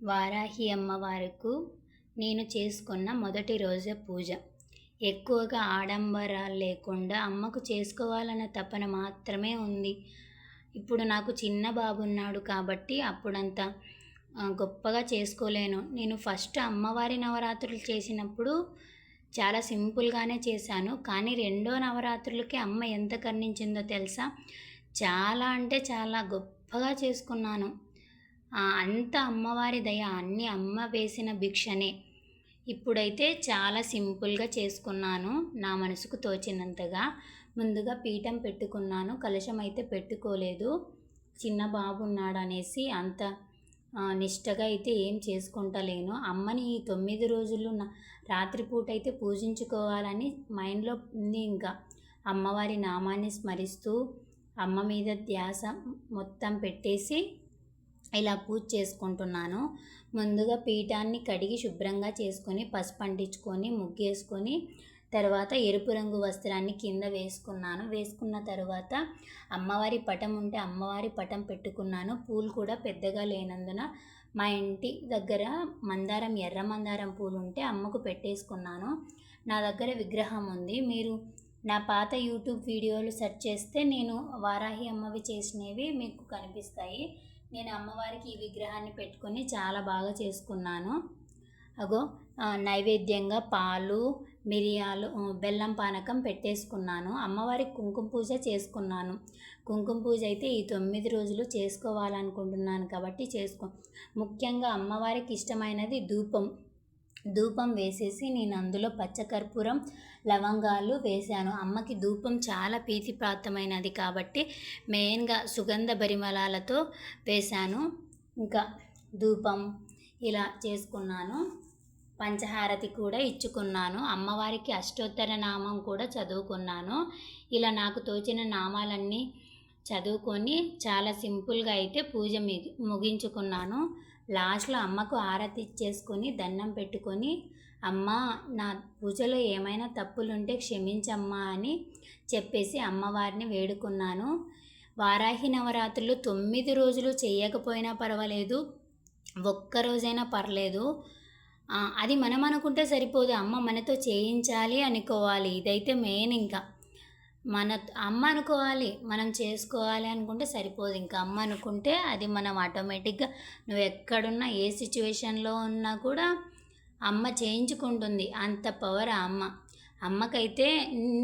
వారాహి అమ్మవారికి నేను చేసుకున్న మొదటి రోజు పూజ. ఎక్కువగా ఆడంబరాలు లేకుండా అమ్మకు చేసుకోవాలన్న తపన మాత్రమే ఉంది. ఇప్పుడు నాకు చిన్న బాబున్నాడు కాబట్టి అప్పుడంత గొప్పగా చేసుకోలేను. నేను ఫస్ట్ అమ్మవారి నవరాత్రులు చేసినప్పుడు చాలా సింపుల్గానే చేశాను. కానీ రెండో నవరాత్రులకి అమ్మ ఎంత కరుణించిందో తెలుసా? చాలా అంటే చాలా గొప్పగా చేసుకున్నాను. అంత అమ్మవారి దయ, అన్నీ అమ్మ వేసిన భిక్షనే. ఇప్పుడైతే చాలా సింపుల్గా చేసుకున్నాను, నా మనసుకు తోచినంతగా. ముందుగా పీఠం పెట్టుకున్నాను, కలశం అయితే పెట్టుకోలేదు. చిన్న బాబు ఉన్నాడు అనేసి అంత నిష్టగా అయితే ఏం చేసుకుంటలేను. అమ్మని ఈ 9 రోజులు రాత్రిపూట అయితే పూజించుకోవాలని మైండ్లో ఉంది. ఇంకా అమ్మవారి నామాన్ని స్మరిస్తూ అమ్మ మీద ధ్యాస మొత్తం పెట్టేసి ఇలా పూజ చేసుకుంటున్నాను. ముందుగా పీఠాన్ని కడిగి శుభ్రంగా చేసుకొని పసుపు అంటించుకొని ముగ్గేసుకొని తర్వాత ఎరుపు రంగు వస్త్రాన్ని కింద వేసుకున్నాను. వేసుకున్న తర్వాత అమ్మవారి పటం ఉంటే అమ్మవారి పటం పెట్టుకున్నాను. పూలు కూడా పెద్దగా లేనందున మా ఇంటి దగ్గర మందారం, ఎర్ర మందారం పూలు ఉంటే అమ్మకు పెట్టేసుకున్నాను. నా దగ్గర విగ్రహం ఉంది. మీరు నా పాత యూట్యూబ్ వీడియోలు సెర్చ్ చేస్తే నేను వారాహి అమ్మవి చేసినవి మీకు కనిపిస్తాయి. నేను అమ్మవారికి ఈ విగ్రహాన్ని పెట్టుకొని చాలా బాగా చేసుకున్నాను. నైవేద్యంగా పాలు, మిరియాలు, బెల్లం పానకం పెట్టేసుకున్నాను. అమ్మవారికి కుంకుమ పూజ చేసుకున్నాను. కుంకుమ పూజ అయితే ఈ 9 రోజులు చేసుకోవాలనుకుంటున్నాను కాబట్టి ముఖ్యంగా అమ్మవారికి ఇష్టమైనది ధూపం వేసేసి నేను అందులో పచ్చకర్పూరం, లవంగాలు వేశాను. అమ్మకి ధూపం చాలా ప్రీతిప్రాప్తమైనది కాబట్టి మెయిన్గా సుగంధ పరిమళాలతో వేశాను. ఇంకా ధూపం ఇలా చేసుకున్నాను. పంచహారతి కూడా ఇచ్చుకున్నాను. అమ్మవారికి అష్టోత్తర నామం కూడా చదువుకున్నాను. ఇలా నాకు తోచిన నామాలన్నీ చదువుకొని చాలా సింపుల్గా అయితే పూజ ముగించుకున్నాను. లాస్ట్లో అమ్మకు ఆరతి ఇచ్చేసుకొని దండం పెట్టుకొని, అమ్మ నా పూజలో ఏమైనా తప్పులుంటే క్షమించమ్మా అని చెప్పేసి అమ్మవారిని వేడుకున్నాను. వారాహి నవరాత్రులు 9 రోజులు చేయకపోయినా పర్వాలేదు, ఒక్కరోజైనా పర్లేదు. అది మనం అనుకుంటే సరిపోదు, అమ్మ మనతో చేయించాలి అనుకోవాలి. ఇదైతే మెయిన్. ఇంకా అమ్మ అనుకోవాలి, మనం చేసుకోవాలి అనుకుంటే సరిపోదు. ఇంకా అమ్మ అనుకుంటే అది మనం ఆటోమేటిక్గా నువ్వు ఎక్కడున్నా ఏ సిచ్యువేషన్లో ఉన్నా కూడా అమ్మ చేయించుకుంటుంది. అంత పవర్ అమ్మకైతే.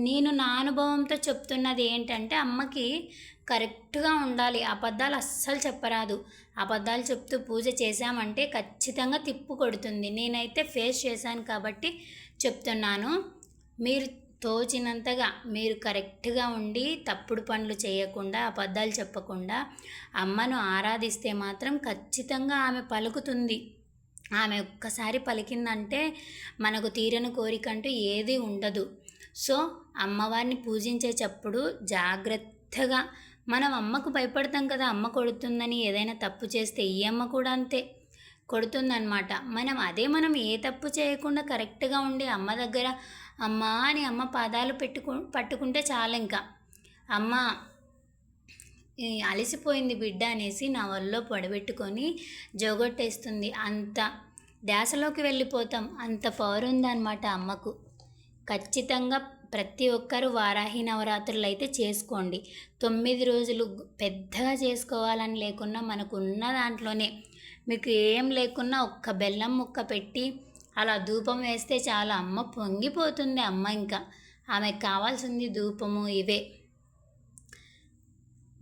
నేను నా అనుభవంతో చెప్తున్నది ఏంటంటే, అమ్మకి కరెక్ట్గా ఉండాలి. అబద్ధాలు అస్సలు చెప్పరాదు. అబద్ధాలు చెప్తూ పూజ చేశామంటే ఖచ్చితంగా తిప్పు కొడుతుంది. నేనైతే ఫేస్ చేశాను కాబట్టి చెప్తున్నాను. మీరు తోచినంతగా మీరు కరెక్ట్గా ఉండి తప్పుడు పనులు చేయకుండా, అబద్ధాలు చెప్పకుండా అమ్మను ఆరాధిస్తే మాత్రం ఖచ్చితంగా ఆమె పలుకుతుంది. ఆమె ఒక్కసారి పలికిందంటే మనకు తీరని కోరికంటూ ఏది ఉండదు. సో అమ్మవారిని పూజించేటప్పుడు జాగ్రత్తగా మనం అమ్మకు భయపడతాం కదా, అమ్మ కొడుతుందని. ఏదైనా తప్పు చేస్తే ఈ అమ్మ కూడా అంతే కొడుతుందన్నమాట. మనం ఏ తప్పు చేయకుండా కరెక్ట్గా ఉండి అమ్మ దగ్గర అమ్మ అని అమ్మ పాదాలు పట్టుకుంటే చాలు. ఇంకా అమ్మ అలసిపోయింది బిడ్డ అనేసి నా వల్లో పడబెట్టుకొని జోగొట్టేస్తుంది. అంత ధ్యాసలోకి వెళ్ళిపోతాం. అంత పవర్ ఉందన్నమాట అమ్మకు. ఖచ్చితంగా ప్రతి ఒక్కరూ వారాహి నవరాత్రులు అయితే చేసుకోండి. 9 రోజులు పెద్దగా చేసుకోవాలని లేకున్నా మనకు ఉన్న దాంట్లోనే, మీకు ఏం లేకున్నా ఒక్క బెల్లం ముక్క పెట్టి అలా ధూపం వేస్తే చాలా అమ్మ పొంగిపోతుంది. అమ్మ ఇంకా ఆమెకు కావాల్సింది ధూపము ఇవే.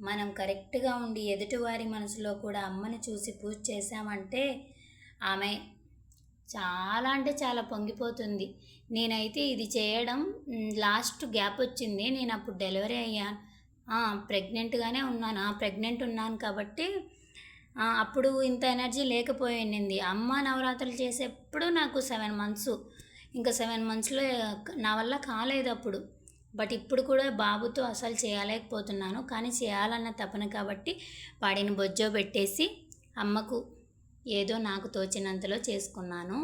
మనం కరెక్ట్గా ఉండి ఎదుటివారి మనసులో కూడా అమ్మని చూసి పూజ చేశామంటే ఆమె చాలా అంటే చాలా పొంగిపోతుంది. నేనైతే ఇది చేయడం లాస్ట్ గ్యాప్ వచ్చింది. నేను అప్పుడు డెలివరీ అయ్యాను, ప్రెగ్నెంట్గానే ఉన్నాను. ప్రెగ్నెంట్ ఉన్నాను కాబట్టి అప్పుడు ఇంత ఎనర్జీ లేకపోయింది. అమ్మ నవరాత్రులు చేసేప్పుడు నాకు 7 మంత్స్. ఇంకా 7 మంత్స్లో నా వల్ల కాలేదు అప్పుడు. బట్ ఇప్పుడు కూడా బాబుతో అసలు చేయలేకపోతున్నాను. కానీ చేయాలన్న తపన కాబట్టి వాడిని బొజ్జో పెట్టేసి అమ్మకు ఏదో నాకు తోచినంతలో చేసుకున్నాను.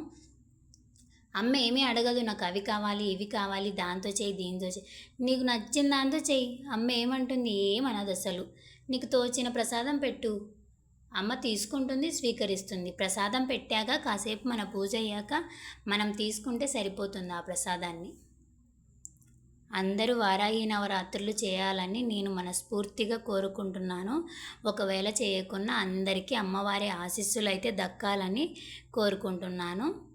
అమ్మ ఏమీ అడగదు, నాకు అవి కావాలి ఇవి కావాలి, దాంతో చేయి దీంతో చేయి, నీకు నచ్చిన దాంతో చేయి. అమ్మ ఏమంటుంది? ఏమనదు అసలు. నీకు తోచిన ప్రసాదం పెట్టు, అమ్మ తీసుకుంటుంది, స్వీకరిస్తుంది. ప్రసాదం పెట్టాక కాసేపు మన పూజ అయ్యాక మనం తీసుకుంటే సరిపోతుంది ఆ ప్రసాదాన్ని. అందరూ వారాహి నవరాత్రులు చేయాలని నేను మనస్ఫూర్తిగా కోరుకుంటున్నాను. ఒకవేళ చేయకున్నా అందరికీ అమ్మవారి ఆశీస్సులు అయితే దక్కాలని కోరుకుంటున్నాను.